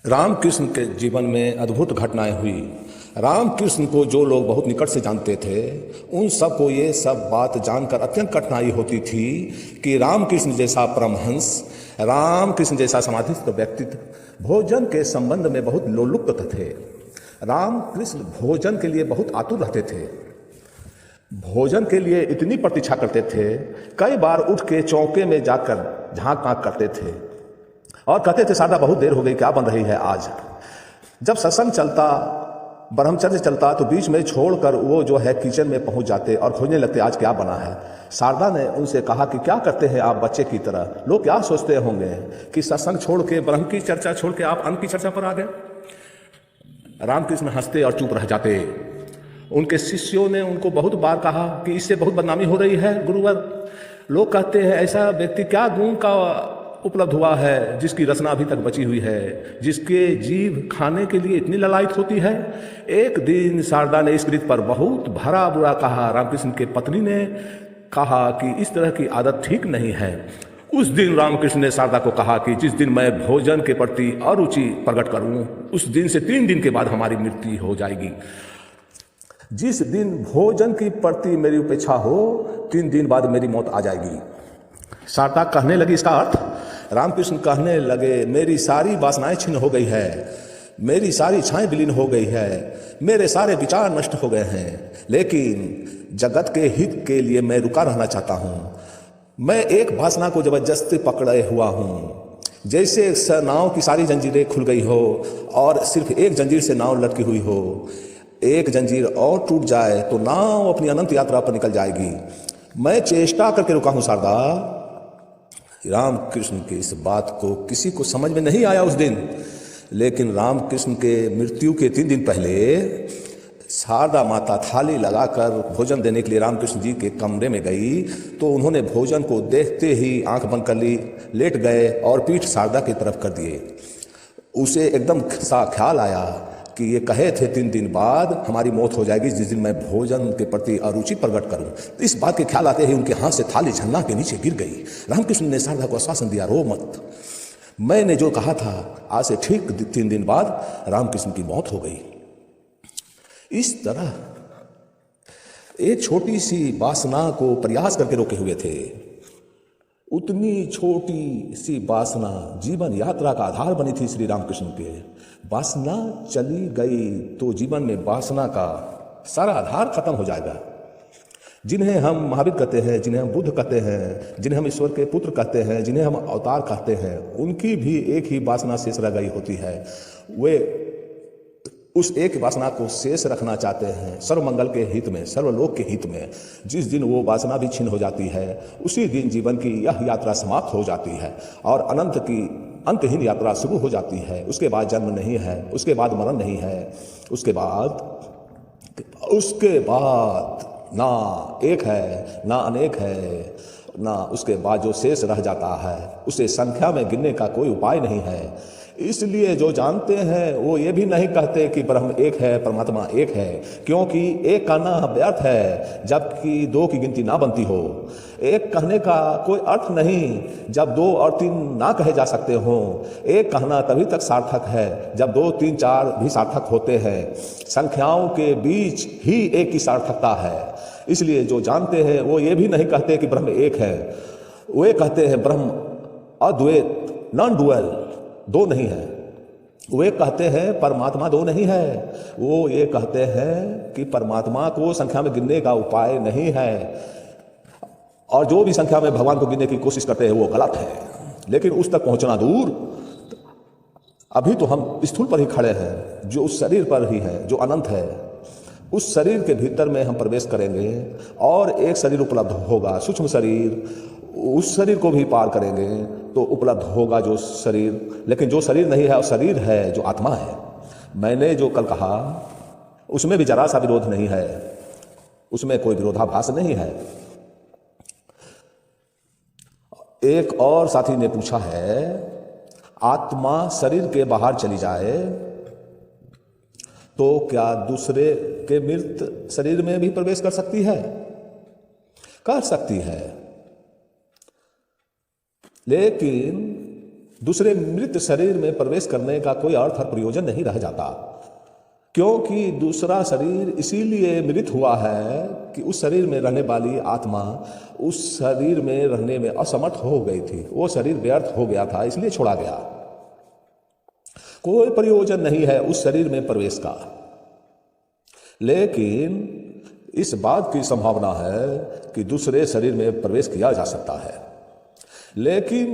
रामकृष्ण के जीवन में अद्भुत घटनाएं हुई। रामकृष्ण को जो लोग बहुत निकट से जानते थे उन सबको ये सब बात जानकर अत्यंत कठिनाई होती थी कि रामकृष्ण जैसा परमहंस, रामकृष्ण जैसा समाधिस्थ व्यक्तित्व भोजन के संबंध में बहुत लोलुप्त थे। रामकृष्ण भोजन के लिए बहुत आतुर रहते थे, भोजन के लिए इतनी प्रतीक्षा करते थे, कई बार उठ के चौके में जाकर झांक झांक करते थे और कहते थे शारदा बहुत देर हो गई, क्या बन रही है आज। जब सत्संग चलता, ब्रह्मचर्य चलता तो बीच में छोड़कर वो जो है किचन में पहुंच जाते और खोजने लगते आज क्या बना है। शारदा ने उनसे कहा कि क्या करते हैं आप बच्चे की तरह, लोग क्या सोचते होंगे कि सत्संग छोड़ के, ब्रह्म की चर्चा छोड़ के आप अन्न की चर्चा पर आ गए। रामकृष्ण हंसते और चुप रह जाते। उनके शिष्यों ने उनको बहुत बार कहा कि इससे बहुत बदनामी हो रही है गुरुवर। लोग कहते हैं ऐसा व्यक्ति क्या गुण का उपलब्ध हुआ है जिसकी रचना अभी तक बची हुई है, जिसके जीव खाने के लिए इतनी ललायत होती है। एक दिन शारदा ने इस गीत पर बहुत भरा बुरा कहा। रामकृष्ण के पत्नी ने कहा कि इस तरह की आदत ठीक नहीं है। उस दिन रामकृष्ण ने शारदा को कहा कि जिस दिन मैं भोजन के प्रति अरुचि प्रकट करूं उस दिन से 3 दिन के बाद हमारी मृत्यु हो जाएगी। जिस दिन भोजन की प्रति मेरी उपेक्षा हो 3 दिन बाद मेरी मौत आ जाएगी। शारदा कहने लगी इसका अर्थ। रामकृष्ण कहने लगे मेरी सारी वासनाएं छिन्न हो गई है, मेरी सारी इच्छाएं विलीन हो गई है, मेरे सारे विचार नष्ट हो गए हैं, लेकिन जगत के हित के लिए मैं रुका रहना चाहता हूँ। मैं एक वासना को जबरदस्ती पकड़े हुआ हूँ, जैसे नाव की सारी जंजीरें खुल गई हो और सिर्फ एक जंजीर से नाव लटकी हुई हो। एक जंजीर और टूट जाए तो नाव अपनी अनंत यात्रा पर निकल जाएगी। मैं चेष्टा करके रुका हूँ शारदा। रामकृष्ण की इस बात को किसी को समझ में नहीं आया उस दिन, लेकिन रामकृष्ण के मृत्यु के 3 दिन पहले शारदा माता थाली लगाकर भोजन देने के लिए रामकृष्ण जी के कमरे में गई तो उन्होंने भोजन को देखते ही आंख बंद कर ली, लेट गए और पीठ शारदा की तरफ कर दिए। उसे एकदम सा ख्याल आया कि ये कहे थे 3 दिन बाद हमारी मौत हो जाएगी जिस दिन मैं भोजन के प्रति अरुचि प्रकट करूं। तो इस बात के ख्याल आते ही उनके हाथ से थाली झन्ना के नीचे गिर गई। रामकृष्ण ने शारदा को आश्वासन दिया, रो मत, मैंने जो कहा था आज से ठीक 3 दिन बाद रामकृष्ण की मौत हो गई। इस तरह एक छोटी सी वासना को प्रयास करके रोके हुए थे। उतनी छोटी सी वासना जीवन यात्रा का आधार बनी थी श्री रामकृष्ण के। वासना चली गई तो जीवन में वासना का सारा आधार खत्म हो जाएगा। जिन्हें हम महावीर कहते हैं, जिन्हें हम बुद्ध कहते हैं, जिन्हें हम ईश्वर के पुत्र कहते हैं, जिन्हें हम अवतार कहते हैं, उनकी भी एक ही वासना शेष रह गई होती है। वे उस एक वासना को शेष रखना चाहते हैं सर्वमंगल के हित में, सर्वलोक के हित में। जिस दिन वो वासना भी छीन हो जाती है उसी दिन जीवन की यह यात्रा समाप्त हो जाती है और अनंत की अंतहीन यात्रा शुरू हो जाती है। उसके बाद जन्म नहीं है, उसके बाद मरण नहीं है, उसके बाद ना एक है ना अनेक है, ना उसके बाद जो शेष रह जाता है उसे संख्या में गिनने का कोई उपाय नहीं है। इसलिए जो जानते हैं वो ये भी नहीं कहते कि ब्रह्म एक है, परमात्मा एक है, क्योंकि एक कहना व्यर्थ है जबकि 2 की गिनती ना बनती हो। एक कहने का कोई अर्थ नहीं जब 2 और 3 ना कहे जा सकते हों। एक कहना तभी तक सार्थक है जब 2, 3, 4 भी सार्थक होते हैं। संख्याओं के बीच ही एक की सार्थकता है। इसलिए जो जानते हैं वो ये भी नहीं कहते कि ब्रह्म एक है, वे कहते हैं ब्रह्म अद्वैत, नॉन डुअल, 2 नहीं है। वे कहते हैं परमात्मा 2 नहीं है, वो ये कहते हैं कि परमात्मा को संख्या में गिनने का उपाय नहीं है और जो भी संख्या में भगवान को गिनने की कोशिश करते हैं वो गलत है। लेकिन उस तक पहुंचना दूर। अभी तो हम स्थूल पर ही खड़े हैं, जो उस शरीर पर ही है जो अनंत है। उस शरीर के भीतर में हम प्रवेश करेंगे और एक शरीर उपलब्ध होगा, सूक्ष्म शरीर। उस शरीर को भी पार करेंगे तो उपलब्ध होगा जो शरीर, लेकिन जो शरीर नहीं है वो शरीर है जो आत्मा है। मैंने जो कल कहा उसमें भी जरा सा विरोध नहीं है, उसमें कोई विरोधाभास नहीं है। एक और साथी ने पूछा है, आत्मा शरीर के बाहर चली जाए तो क्या दूसरे के मृत शरीर में भी प्रवेश कर सकती है? कर सकती है, लेकिन दूसरे मृत शरीर में प्रवेश करने का कोई अर्थ और प्रयोजन नहीं रह जाता, क्योंकि दूसरा शरीर इसीलिए मृत हुआ है कि उस शरीर में रहने वाली आत्मा उस शरीर में रहने में असमर्थ हो गई थी। वो शरीर व्यर्थ हो गया था, इसलिए छोड़ा गया। कोई प्रयोजन नहीं है उस शरीर में प्रवेश का। लेकिन इस बात की संभावना है कि दूसरे शरीर में प्रवेश किया जा सकता है। लेकिन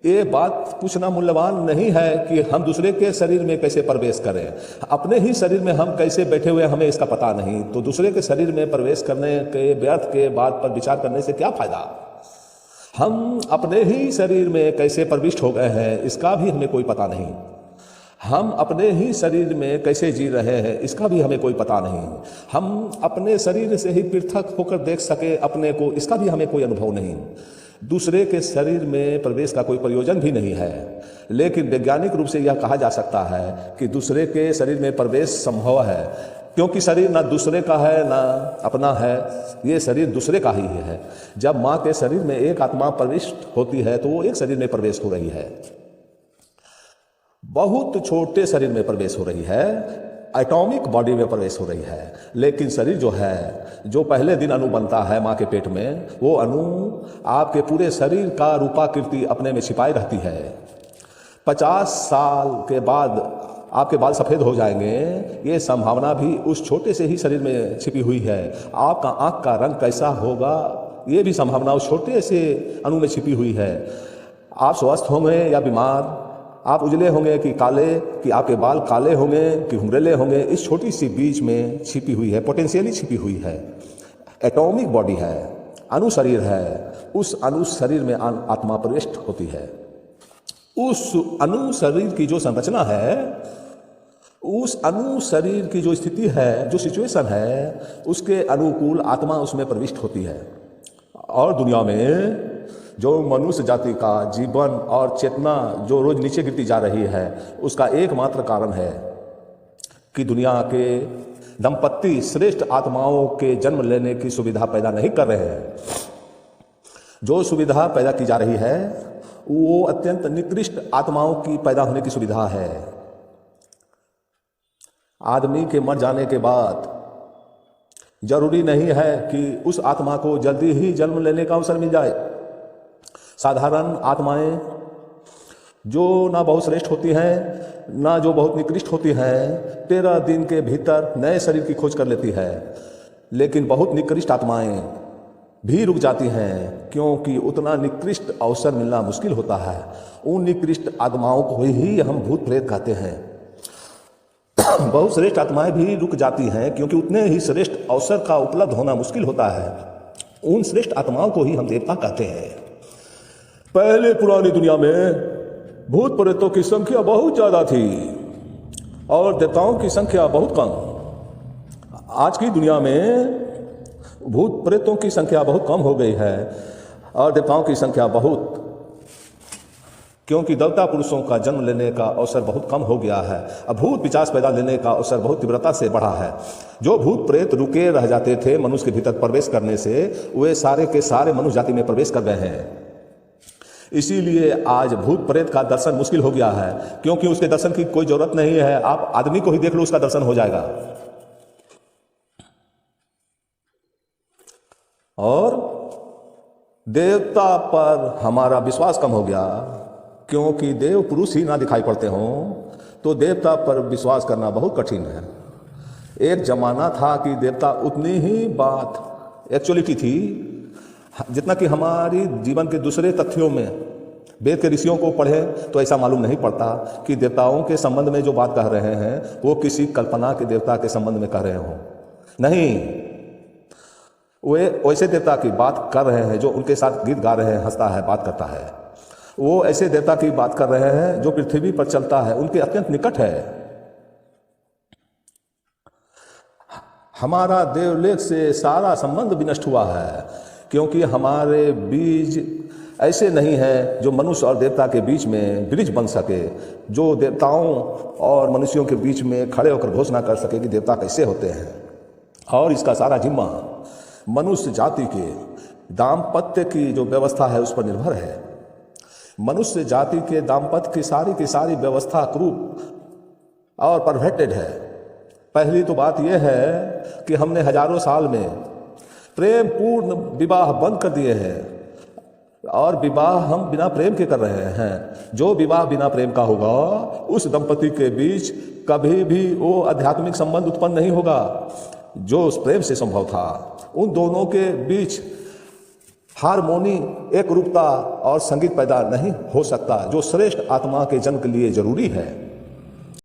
ये बात पूछना मूल्यवान नहीं है कि हम दूसरे के शरीर में कैसे प्रवेश करें। अपने ही शरीर में हम कैसे बैठे हुए हमें इसका पता नहीं, तो दूसरे के शरीर में प्रवेश करने के व्यर्थ के बात पर विचार करने से क्या फायदा। हम अपने ही शरीर में कैसे प्रविष्ट हो गए हैं इसका भी हमें कोई पता नहीं। हम अपने ही शरीर में कैसे जी रहे हैं इसका भी हमें कोई पता नहीं। हम अपने शरीर से ही पृथक होकर देख सके अपने को, इसका भी हमें कोई अनुभव नहीं। दूसरे के शरीर में प्रवेश का कोई प्रयोजन भी नहीं है। लेकिन वैज्ञानिक रूप से यह कहा जा सकता है कि दूसरे के शरीर में प्रवेश संभव है, क्योंकि शरीर ना दूसरे का है ना अपना है, ये शरीर दूसरे का ही है। जब माँ के शरीर में एक आत्मा प्रविष्ट होती है तो वो एक शरीर में प्रवेश हो रही है, बहुत छोटे शरीर में प्रवेश हो रही है, एटॉमिक बॉडी में प्रवेश हो रही है। लेकिन शरीर जो है, जो पहले दिन अणु बनता है माँ के पेट में, वो अणु आपके पूरे शरीर का रूपाकृति अपने में छिपाई रहती है। 50 साल के बाद आपके बाल सफ़ेद हो जाएंगे, ये संभावना भी उस छोटे से ही शरीर में छिपी हुई है। आपका आँख का रंग कैसा होगा, ये भी संभावना उस छोटे से अणु में छिपी हुई है। आप स्वस्थ होंगे या बीमार, आप उजले होंगे कि काले, कि आपके बाल काले होंगे कि घुंघरेले होंगे, इस छोटी सी बीज में छिपी हुई है, पोटेंशियली छिपी हुई है। एटॉमिक बॉडी है, अणु शरीर है, उस अणु शरीर में आत्मा प्रविष्ट होती है। उस अणु शरीर की जो संरचना है, उस अणु शरीर की जो स्थिति है, जो सिचुएशन है, उसके अनुकूल आत्मा उसमें प्रविष्ट होती है। और दुनिया में जो मनुष्य जाति का जीवन और चेतना जो रोज नीचे गिरती जा रही है, उसका एकमात्र कारण है कि दुनिया के दंपत्ति श्रेष्ठ आत्माओं के जन्म लेने की सुविधा पैदा नहीं कर रहे हैं। जो सुविधा पैदा की जा रही है वो अत्यंत निकृष्ट आत्माओं की पैदा होने की सुविधा है। आदमी के मर जाने के बाद जरूरी नहीं है कि उस आत्मा को जल्दी ही जन्म लेने का अवसर मिल जाए। साधारण आत्माएं जो ना बहुत श्रेष्ठ होती हैं ना जो बहुत निकृष्ट होती हैं, 13 दिन के भीतर नए शरीर की खोज कर लेती है। लेकिन बहुत निकृष्ट आत्माएं भी रुक जाती हैं, क्योंकि उतना निकृष्ट अवसर मिलना मुश्किल होता है। उन निकृष्ट आत्माओं को ही हम भूत प्रेत कहते हैं। बहुत श्रेष्ठ आत्माएं भी रुक जाती हैं, क्योंकि उतने ही श्रेष्ठ अवसर का उपलब्ध होना मुश्किल होता है। उन श्रेष्ठ आत्माओं को ही हम देवता कहते हैं। पहले पुरानी दुनिया में भूत प्रेतों की संख्या बहुत ज्यादा थी और देवताओं की संख्या बहुत कम। आज की दुनिया में भूत प्रेतों की संख्या बहुत कम हो गई है और देवताओं की संख्या बहुत, क्योंकि देवता पुरुषों का जन्म लेने का अवसर बहुत कम हो गया है। अब भूत पिशाच पैदा लेने का अवसर बहुत तीव्रता से बढ़ा है। जो भूत प्रेत रुके रह जाते थे मनुष्य के भीतर प्रवेश करने से, वे सारे के सारे मनुष्य जाति में प्रवेश कर गए हैं। इसीलिए आज भूत प्रेत का दर्शन मुश्किल हो गया है, क्योंकि उसके दर्शन की कोई जरूरत नहीं है। आप आदमी को ही देख लो, उसका दर्शन हो जाएगा। और देवता पर हमारा विश्वास कम हो गया, क्योंकि देव पुरुष ही ना दिखाई पड़ते हों तो देवता पर विश्वास करना बहुत कठिन है। एक जमाना था कि देवता उतनी ही बात एक्चुअलिटी थी जितना कि हमारी जीवन के दूसरे तथ्यों में। वेद के ऋषियों को पढ़े तो ऐसा मालूम नहीं पड़ता कि देवताओं के संबंध में जो बात कह रहे हैं वो किसी कल्पना के देवता के संबंध में कह रहे हों। नहीं, वे वैसे देवता की बात कर रहे हैं जो उनके साथ गीत गा रहे हैं, हंसता है, बात करता है। वो ऐसे देवता की बात कर रहे हैं जो पृथ्वी पर चलता है, उनके अत्यंत निकट है। हमारा देवलोक से सारा संबंध विनष्ट हुआ है, क्योंकि हमारे बीज ऐसे नहीं हैं जो मनुष्य और देवता के बीच में ब्रिज बन सके, जो देवताओं और मनुष्यों के बीच में खड़े होकर घोषणा कर सके कि देवता कैसे होते हैं। और इसका सारा जिम्मा मनुष्य जाति के दाम्पत्य की जो व्यवस्था है उस पर निर्भर है, मनुष्य जाति के दाम्पत्य की सारी व्यवस्था क्रूप और परवर्टेड है। पहली तो बात यह है कि हमने हजारों साल में प्रेम पूर्ण विवाह बंद कर दिए हैं और विवाह हम बिना प्रेम के कर रहे हैं। जो विवाह बिना प्रेम का होगा उस दंपति के बीच कभी भी वो आध्यात्मिक संबंध उत्पन्न नहीं होगा जो उस प्रेम से संभव था। उन दोनों के बीच हारमोनी, एक रूपता और संगीत पैदा नहीं हो सकता जो श्रेष्ठ आत्मा के जन्म के लिए जरूरी है।